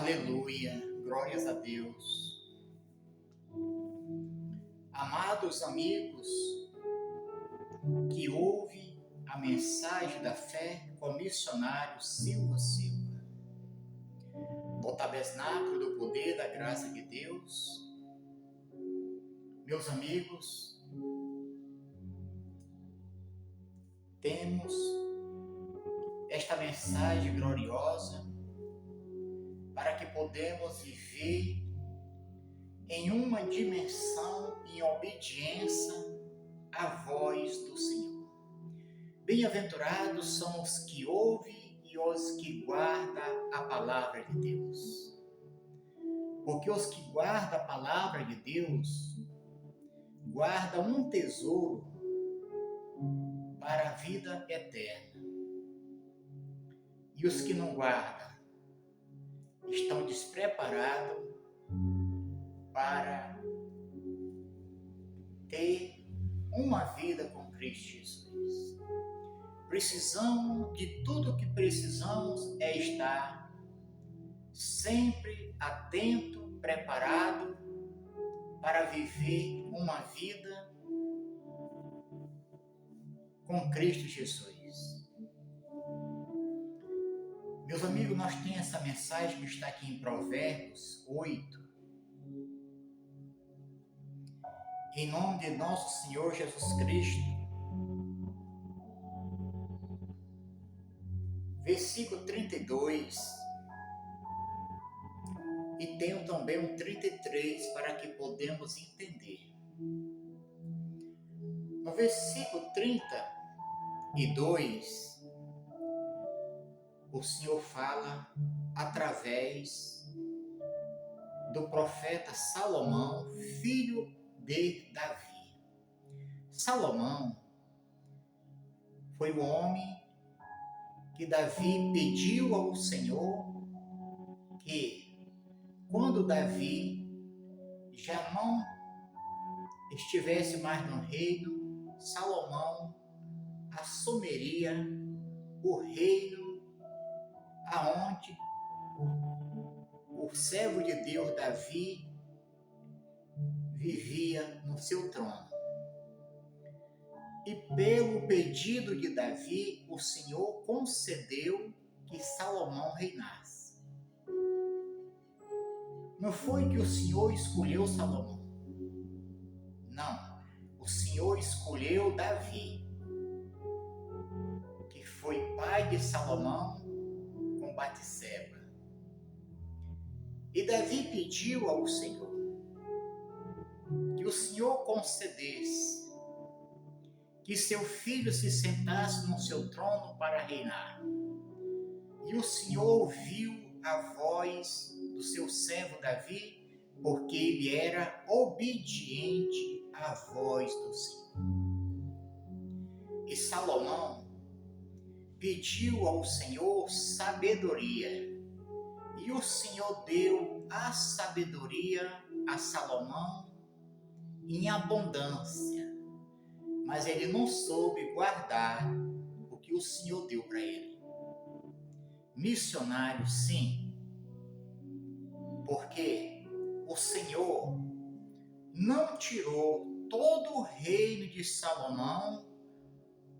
Aleluia, glórias a Deus. Amados amigos que ouvem a mensagem da fé com o missionário Silva Silva, do Tabernáculo do Poder da Graça de Deus, meus amigos, temos esta mensagem gloriosa para que podemos viver em uma dimensão em obediência à voz do Senhor. Bem-aventurados são os que ouvem e os que guardam a palavra de Deus. Porque os que guardam a palavra de Deus guardam um tesouro para a vida eterna. E os que não guardam estão despreparados para ter uma vida com Cristo Jesus. Precisamos de tudo o que precisamos é estar sempre atento, preparado para viver uma vida com Cristo Jesus. Meus amigos, nós temos essa mensagem que está aqui em Provérbios 8. Em nome de nosso Senhor Jesus Cristo. Versículo 32. E tenho também um 33 para que podemos entender. No versículo 32, o Senhor fala através do profeta Salomão, filho de Davi. Salomão foi o homem que Davi pediu ao Senhor que, quando Davi já não estivesse mais no reino, Salomão assumiria o reino aonde o servo de Deus Davi vivia no seu trono. E pelo pedido de Davi, o Senhor concedeu que Salomão reinasse. Não foi que o Senhor escolheu Salomão. Não, o Senhor escolheu Davi, que foi pai de Salomão com Batseba. E Davi pediu ao Senhor que o Senhor concedesse que seu filho se sentasse no seu trono para reinar. E o Senhor ouviu a voz do seu servo Davi, porque ele era obediente à voz do Senhor. E Salomão pediu ao Senhor sabedoria, e o Senhor deu a sabedoria a Salomão em abundância, mas ele não soube guardar o que o Senhor deu para ele. Missionário, sim, porque o Senhor não tirou todo o reino de Salomão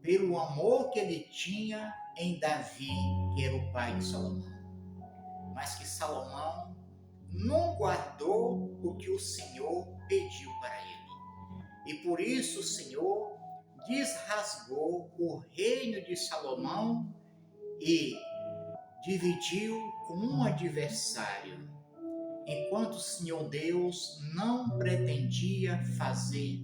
pelo amor que ele tinha em Davi, que era o pai de Salomão, mas que Salomão não guardou o que o Senhor pediu para ele. E por isso o Senhor desrasgou o reino de Salomão e dividiu com um adversário, enquanto o Senhor Deus não pretendia fazer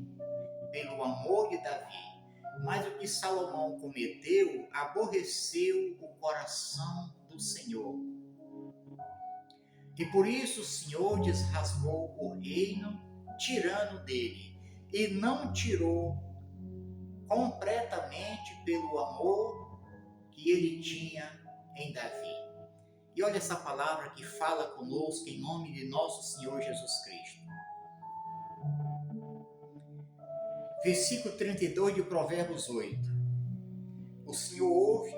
pelo amor de Davi. Mas o que Salomão cometeu aborreceu o coração do Senhor. E por isso o Senhor desrasgou o reino, tirando dele, e não tirou completamente pelo amor que ele tinha em Davi. E olha essa palavra que fala conosco em nome de nosso Senhor Jesus Cristo. Versículo 32 de Provérbios 8. O Senhor ouve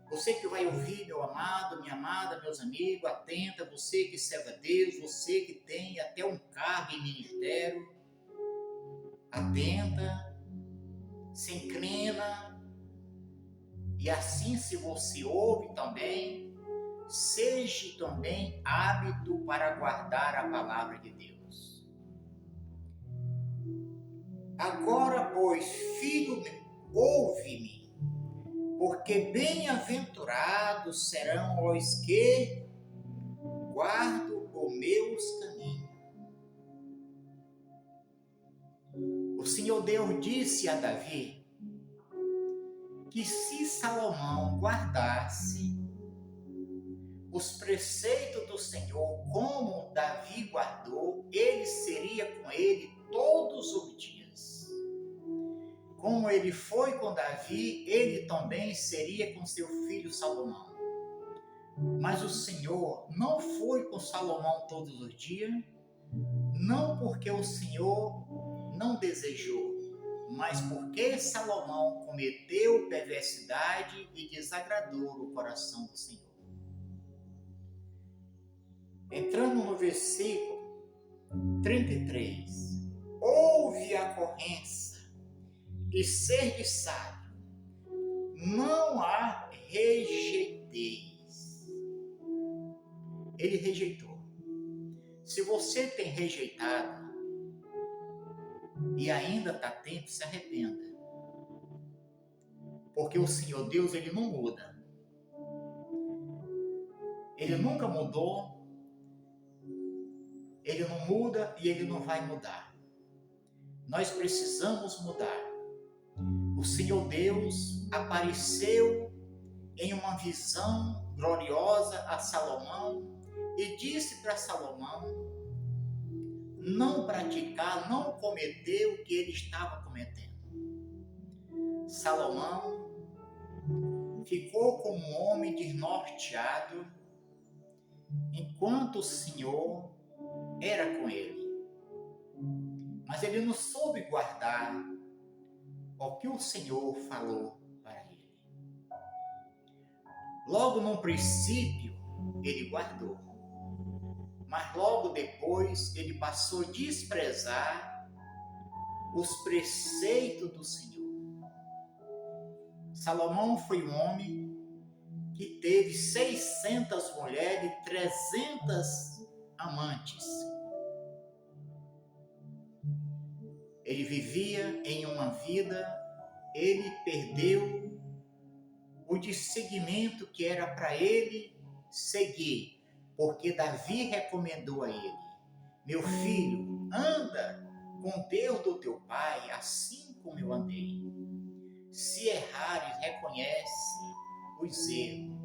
Você que vai ouvir, meu amado, minha amada, meus amigos, atenta, você que serve a Deus, você que tem até um cargo em ministério, atenta, se inclina, e assim se você ouve também, seja também hábito para guardar a palavra de Deus. Agora, pois, filho, ouve-me, porque bem-aventurados serão os que guardam os meus caminhos. O Senhor Deus disse a Davi que se Salomão guardasse os preceitos do Senhor como Davi guardou, ele seria com ele todos os dias. Como ele foi com Davi, ele também seria com seu filho Salomão. Mas o Senhor não foi com Salomão todos os dias, não porque o Senhor não desejou, mas porque Salomão cometeu perversidade e desagradou o coração do Senhor. Entrando no versículo 33, ouve a ocorrência e sede sábio, não a rejeiteis. Ele rejeitou. Se você tem rejeitado e ainda está tempo, se arrependa. Porque o Senhor Deus, ele não muda. Ele nunca mudou, ele não muda e ele não vai mudar. Nós precisamos mudar. O Senhor Deus apareceu em uma visão gloriosa a Salomão e disse para Salomão não praticar, não cometer o que ele estava cometendo. Salomão ficou como um homem desnorteado enquanto o Senhor era com ele. Mas ele não soube guardar o que o Senhor falou para ele. Logo no princípio, ele guardou. Mas logo depois, ele passou a desprezar os preceitos do Senhor. Salomão foi um homem que teve 600 mulheres e 300 amantes. Ele vivia em uma vida, ele perdeu o seguimento que era para ele seguir, porque Davi recomendou a ele: meu filho, anda com Deus do teu pai, assim como eu andei. Se errares, reconhece os erros.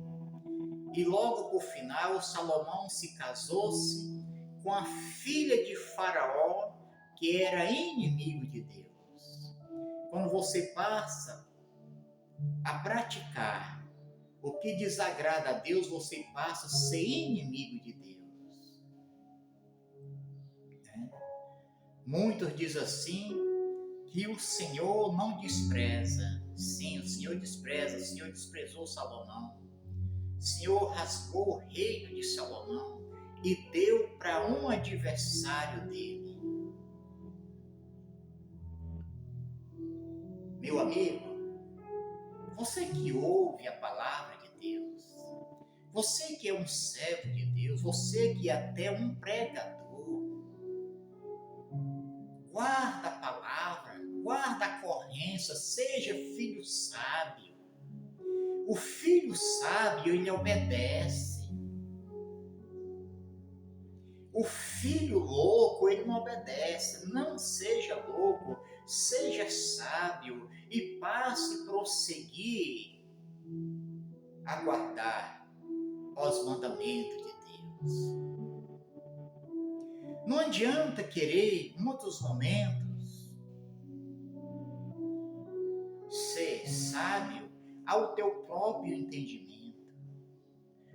E logo por final, Salomão se casou-se com a filha de Faraó, que era inimigo de Deus. Quando você passa a praticar o que desagrada a Deus, você passa a ser inimigo de Deus. Muitos dizem assim, que o Senhor não despreza. Sim, o Senhor despreza, o Senhor desprezou Salomão. O Senhor rasgou o reino de Salomão e deu para um adversário dele. Meu amigo, você que ouve a palavra de Deus, você que é um servo de Deus, você que é até um pregador, guarda a palavra, guarda a ocorrência, seja filho sábio. O filho sábio, ele obedece. O filho louco, ele não obedece. Não seja louco, seja sábio e passe a prosseguir a guardar os mandamentos de Deus. Não adianta querer, em muitos momentos, ser sábio ao teu próprio entendimento.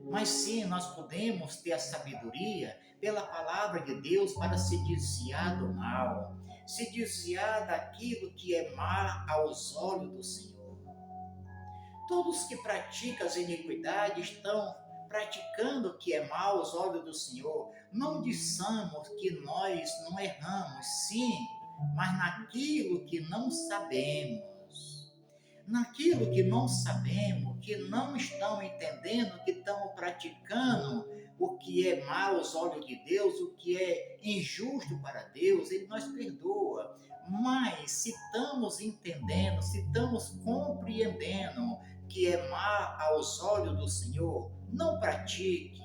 Mas sim, nós podemos ter a sabedoria pela palavra de Deus para se desviar do mal, se desviar daquilo que é mal aos olhos do Senhor. Todos que praticam as iniquidades estão praticando o que é mal aos olhos do Senhor. Não dissemos que nós não erramos, sim, mas naquilo que não sabemos. Naquilo que não sabemos, que não estão entendendo, que estão praticando o que é mal aos olhos de Deus, o que é injusto para Deus, Ele nos perdoa. Mas se estamos entendendo, se estamos compreendendo que é mal aos olhos do Senhor, não pratique,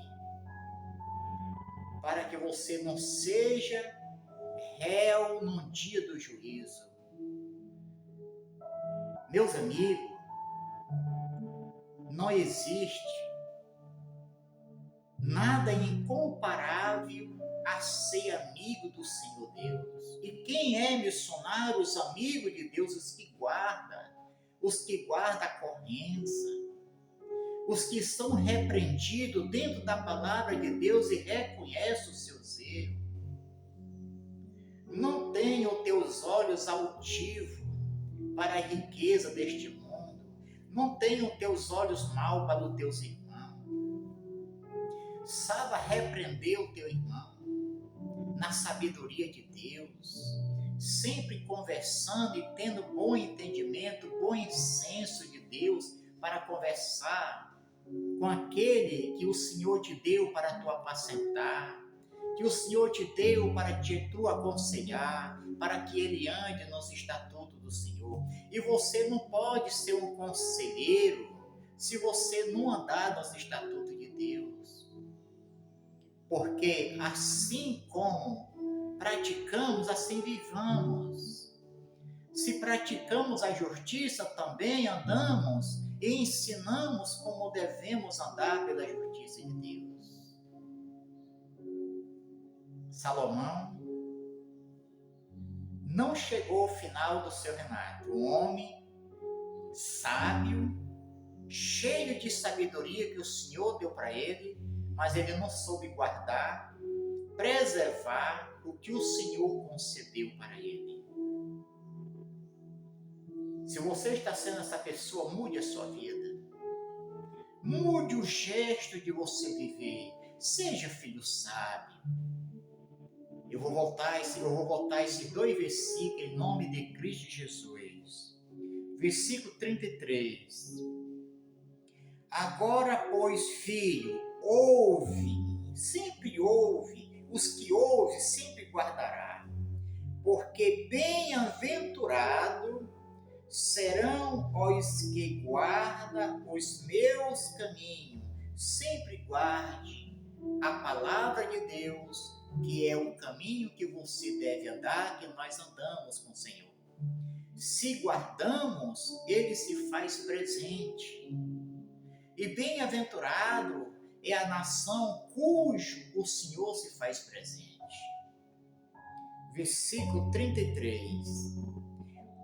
para que você não seja réu no dia do juízo. Meus amigos, não existe nada incomparável a ser amigo do Senhor Deus. E quem é missionário, os amigos de Deus, os que guardam a corrência, os que são repreendidos dentro da palavra de Deus e reconhecem os seus erros. Não tenha os teus olhos altivos para a riqueza deste mundo. Não tenha os teus olhos mal para os teus irmãos. Saiba repreender o teu irmão na sabedoria de Deus, sempre conversando e tendo bom entendimento, bom senso de Deus para conversar com aquele que o Senhor te deu para tu apacentar, que o Senhor te deu para tu aconselhar, para que ele ande nos estatutos do Senhor. E você não pode ser um conselheiro se você não andar nos estatutos de Deus. Porque assim como praticamos, assim vivamos. Se praticamos a justiça, também andamos e ensinamos como devemos andar pela justiça de Deus. Salomão não chegou ao final do seu reinado. Um homem sábio, cheio de sabedoria que o Senhor deu para ele, mas ele não soube guardar, preservar o que o Senhor concedeu para ele. Se você está sendo essa pessoa, mude a sua vida. Mude o gesto de você viver. Seja filho sábio. Eu vou voltar esses 2 versículos em nome de Cristo Jesus. Versículo 33. Agora, pois, filho, ouve, sempre ouve, os que ouvem sempre guardará, porque bem-aventurado serão os que guardam os meus caminhos, sempre guarde a palavra de Deus, que é o caminho que você deve andar, que nós andamos com o Senhor. Se guardamos, ele se faz presente. E bem-aventurado é a nação cujo o Senhor se faz presente. Versículo 33.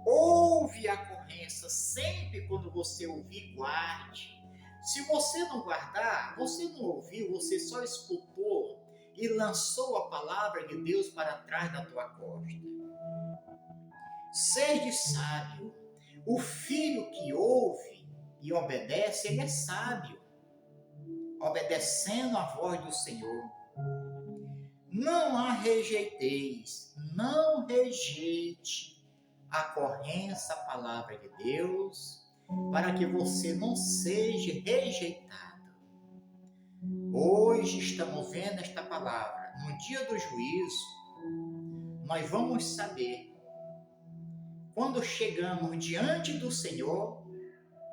Ouve a ocorrência, sempre quando você ouvir, guarde. Se você não guardar, você não ouviu, você só escutou e lançou a palavra de Deus para trás da tua costa. Sede sábio. O filho que ouve e obedece, ele é sábio, obedecendo a voz do Senhor. Não a rejeiteis, não rejeite a corrência, a palavra de Deus, para que você não seja rejeitado. Hoje estamos vendo esta palavra. No dia do juízo, nós vamos saber, quando chegamos diante do Senhor,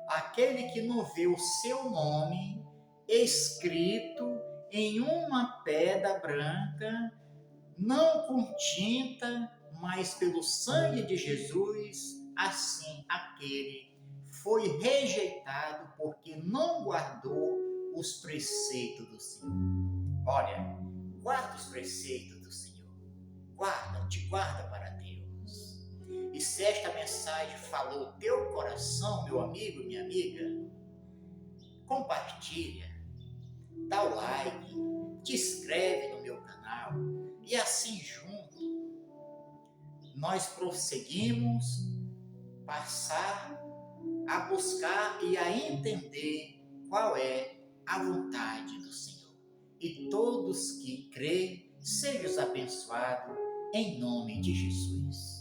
aquele que não vê o seu nome escrito em uma pedra branca, não com tinta, mas pelo sangue de Jesus, assim aquele foi rejeitado porque não guardou os preceitos do Senhor. Olha, guarda os preceitos do Senhor. Guarda para Deus. E se esta mensagem falou teu coração, meu amigo, minha amiga, compartilha, dá o like, te inscreve no meu canal e assim junto nós prosseguimos passar a buscar e a entender qual é a vontade do Senhor. E todos que crê, sejam abençoados em nome de Jesus.